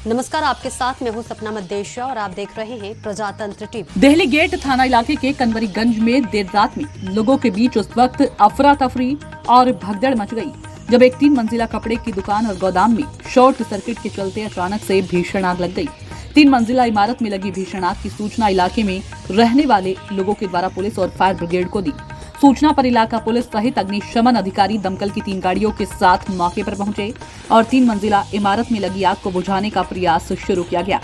नमस्कार, आपके साथ मैं हूं सपना मद्देशिया और आप देख रहे हैं प्रजातंत्र टीवी। दिल्ली गेट थाना इलाके के कनवरीगंज में देर रात में लोगों के बीच उस वक्त अफरा तफरी और भगदड़ मच गई जब एक 3 मंजिला कपड़े की दुकान और गोदाम में शॉर्ट सर्किट के चलते अचानक से भीषण आग लग गई। 3 मंजिला इमारत में लगी भीषण आग की सूचना इलाके में रहने वाले लोगों के द्वारा पुलिस और फायर ब्रिगेड को दी। सूचना पर इलाका पुलिस सहित अग्निशमन अधिकारी दमकल की 3 गाड़ियों के साथ मौके पर पहुंचे और 3 मंजिला इमारत में लगी आग को बुझाने का प्रयास शुरू किया गया।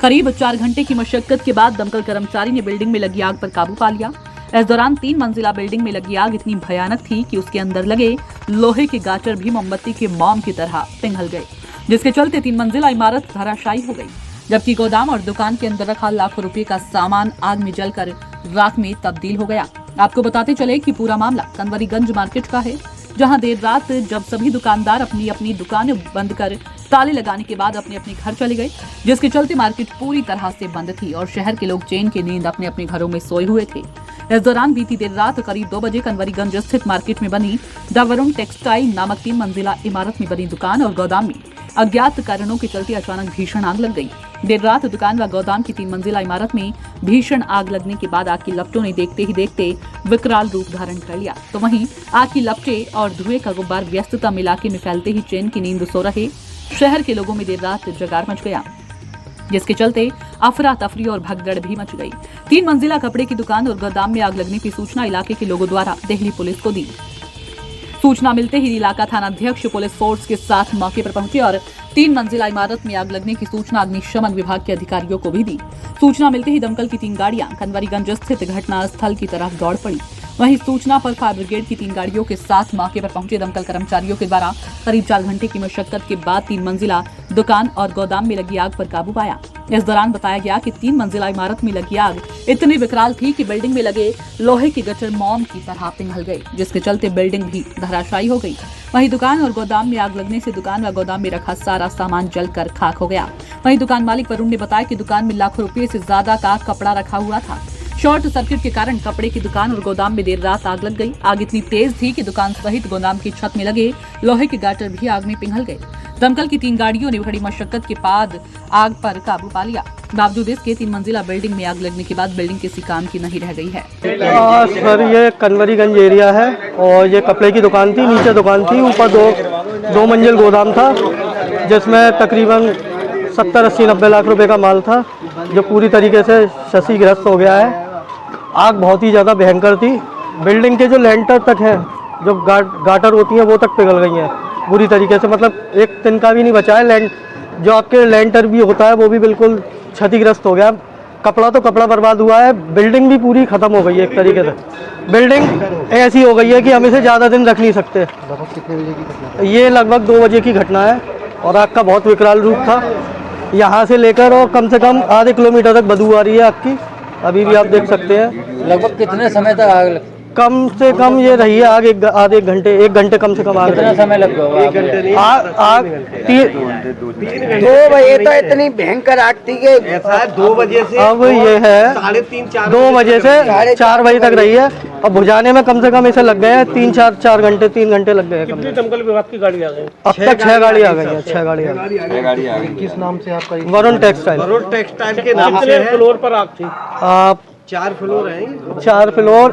करीब 4 घंटे की मशक्कत के बाद दमकल कर्मचारी ने बिल्डिंग में लगी आग पर काबू पा लिया। इस दौरान 3 मंजिला बिल्डिंग में लगी आग इतनी भयानक थी कि उसके अंदर लगे लोहे के गाटर भी मोमबत्ती के मोम की तरह पिघल गए, जिसके चलते 3 मंजिला इमारत धराशायी हो गई, जबकि गोदाम और दुकान के अंदर रखा लाखों रुपए का सामान आग में जलकर राख में तब्दील हो गया। आपको बताते चले कि पूरा मामला कनवरीगंज मार्केट का है, जहां देर रात जब सभी दुकानदार अपनी अपनी दुकानें बंद कर ताले लगाने के बाद अपने अपने घर चले गए, जिसके चलते मार्केट पूरी तरह से बंद थी और शहर के लोग चैन की नींद अपने अपने घरों में सोए हुए थे। इस दौरान बीती देर रात करीब 2 बजे कनवरीगंज स्थित मार्केट में बनी द वरुण टेक्सटाइल नामक 3 मंजिला इमारत में बनी दुकान और गोदाम में अज्ञात कारणों के चलते अचानक भीषण आग लग गई। देर रात दुकान व गोदाम की 3 मंजिला इमारत में भीषण आग लगने के बाद आग की लपटों ने देखते ही देखते विकराल रूप धारण कर लिया। तो वहीं आग की लपटें और धुएं का गुब्बार व्यस्ततम इलाके में फैलते ही चैन की नींद सो रहे शहर के लोगों में देर रात जगार मच गया, जिसके चलते अफरा तफरी और भगदड़ भी मच गई। 3 मंजिला कपड़े की दुकान और गोदाम में आग लगने की सूचना इलाके के लोगों द्वारा दिल्ली पुलिस को दी। सूचना मिलते ही इलाका थानाध्यक्ष पुलिस फोर्स के साथ मौके पर पहुंचे और 3 मंजिला इमारत में आग लगने की सूचना अग्निशमन विभाग के अधिकारियों को भी दी। सूचना मिलते ही दमकल की 3 गाड़ियां कनवरीगंज स्थित घटना स्थल की तरफ दौड़ पड़ी। वहीं सूचना पर फायर ब्रिगेड की 3 गाड़ियों के साथ मौके पर पहुंचे दमकल कर्मचारियों के द्वारा करीब 4 घंटे की मशक्कत के बाद 3 मंजिला दुकान और गोदाम में लगी आग पर काबू पाया। इस दौरान बताया गया कि 3 मंजिला इमारत में लगी आग इतनी विकराल थी कि बिल्डिंग में लगे लोहे के गटर मोम की तरह पिघल गए, जिसके चलते बिल्डिंग भी धराशायी हो गई। वहीं दुकान और गोदाम में आग लगने से दुकान व गोदाम में रखा सारा सामान जलकर खाक हो गया। वहीं दुकान मालिक वरुण ने बताया कि दुकान में लाखों रुपए से ज्यादा का कपड़ा रखा हुआ था। शॉर्ट सर्किट के कारण कपड़े की दुकान और गोदाम में देर रात आग लग गई। आग इतनी तेज थी कि दुकान सहित गोदाम की छत में लगे लोहे के गाटर भी आग में पिघल गए। दमकल की 3 गाड़ियों ने बड़ी मशक्कत के बाद आग पर काबू पा लिया। बावजूद इसके 3 मंजिला बिल्डिंग में आग लगने के बाद बिल्डिंग किसी काम की नहीं रह गई है। सर, ये कनवरीगंज एरिया है और ये कपड़े की दुकान थी, नीचे दुकान थी, ऊपर दो मंजिल गोदाम था, जिसमें तकरीबन 70-80-90 लाख रुपए का माल था, जो पूरी तरीके से क्षतिग्रस्त हो गया है। आग बहुत ही ज़्यादा भयंकर थी। बिल्डिंग के जो लेंटर तक है, जो गाटर होती हैं, वो तक पिघल गई हैं पूरी तरीके से, मतलब एक तिनका भी नहीं बचा है। जो आपके लेंटर भी होता है वो भी बिल्कुल क्षतिग्रस्त हो गया। कपड़ा तो कपड़ा बर्बाद हुआ है, बिल्डिंग भी पूरी ख़त्म हो गई है। एक तरीके से बिल्डिंग ऐसी हो गई है कि हम इसे ज़्यादा दिन रख नहीं सकते। कितने बजे की घटना? ये लगभग 2 बजे की घटना है और आग का बहुत विकराल रूप था। यहाँ से लेकर और कम से कम आधे किलोमीटर तक बदबू आ रही है आग की, अभी भी आप देख सकते हैं। लगभग कितने समय तक आग लग? कम से कम ये रही है आग आधे घंटे, 1 घंटे कम से कम आग। कितना समय लग गया? आग 2 बजे तो इतनी भयंकर आग थी कि 2 बजे से अब ये है 2 बजे से 4 बजे तक रही है और बुझाने में कम से कम इसे लग गए हैं 3 घंटे लग गए हैं। कितनी दमकल विभाग की गाड़ी आ गई? अब तक 6 गाड़ी आ गई है। 6 गाड़ी आ गई। किस नाम से आपका? वरुण टेक्सटाइल। वरुण टेक्सटाइल के नाम से है। फ्लोर पर आग थी? 4 फ्लोर हैं। 4 फ्लोर,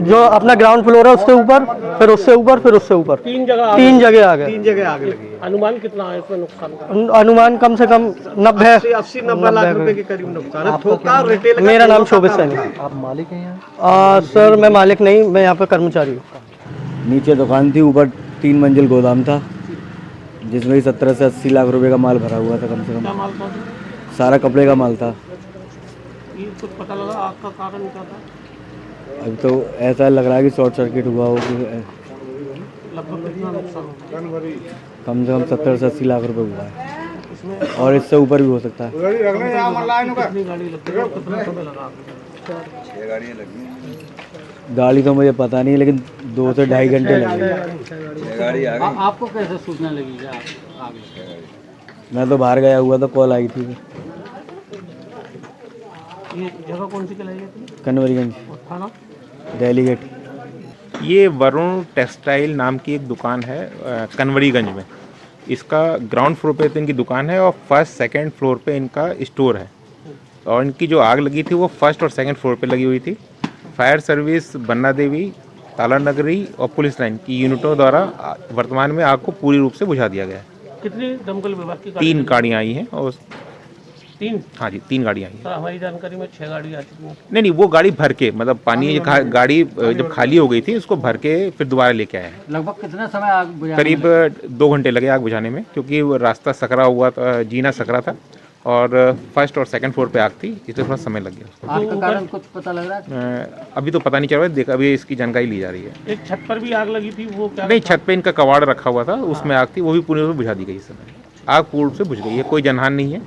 जो अपना ग्राउंड फ्लोर है उससे ऊपर, फिर उससे ऊपर, फिर उससे ऊपर 3 जगह आ गए। 3 जगह आग लगी। अनुमान कितना है इसमें नुकसान का? अनुमान कम से कम 80-90 लाख रुपए के करीब नुकसान है। थोका रिटेल। मेरा नाम शोभित सैनी। आप मालिक हैं यहाँ? सर, मैं मालिक नहीं, मैं यहाँ पे कर्मचारी हूँ। नीचे दुकान थी, ऊपर 3 मंजिल गोदाम था, जिसमें 70 से 80 लाख रुपए का माल भरा हुआ था। कम से क्या कम माल था? सारा कपड़े का माल था। ये कुछ पता लगा आग का कारण क्या था? अभी तो ऐसा लग रहा है कि शॉर्ट सर्किट हुआ हो कि लगभग कितना नुकसान हुआ? कम से कम 70 से 80 लाख रुपए हुआ है और इससे ऊपर भी हो सकता है। कितनी गाड़ी लगी और कितना समय लगा? 6 गाड़ियाँ लगी। गाड़ी तो मुझे पता नहीं, लेकिन 2 से 2.5 घंटे लगे। 6 गाड़ी आ गई। आपको कैसे सूचना लगी? मैं तो बाहर गया हुआ था, कॉल आई थी। ये जगह कौन सी कहलाई जाती है? कनवरीगंज, और थाना? दिल्ली गेट। ये वरुण टेक्सटाइल नाम की एक दुकान है कनवरीगंज में। इसका ग्राउंड फ्लोर पे तो इनकी दुकान है और फर्स्ट सेकंड फ्लोर पे इनका स्टोर है। और इनकी जो आग लगी थी वो फर्स्ट और सेकंड फ्लोर पे लगी हुई थी। फायर सर्विस, बन्ना देवी, ताला नगरी और पुलिस लाइन की यूनिटों द्वारा वर्तमान में आग को पूरी रूप से बुझा दिया गया है। कितनी दमकल विभाग की 3 गाड़ियाँ आई हैं और 3? हाँ जी 3 गाड़ियाँ आई हैं। सर हमारी जानकारी में 6 गाड़ी आ चुकी हैं। नहीं, वो गाड़ी भर के, मतलब पानी गाड़ी जब खाली हो गई थी उसको भर के फिर दोबारा लेके आए हैं। लगभग कितना समय आग बुझाने करीब 2 घंटे लगे आग बुझाने में, क्योंकि वो रास्ता सकरा हुआ था, जीना सकरा था और फर्स्ट और सेकंड फ्लोर पे आग थी, इसलिए थोड़ा समय लग गया। आग का कारण कुछ पता लग रहा है? अभी तो पता नहीं चल रहा है, देख अभी इसकी जानकारी ली जा रही है। एक छत पर भी आग लगी थी, वो क्या? नहीं, छत पे इनका कबाड़ रखा हुआ था, उसमें आग थी, वो भी पूरी रूप से बुझा दी गई इस समय। आग पूर्ण रूप से बुझ गई है, कोई जनहानि नहीं है।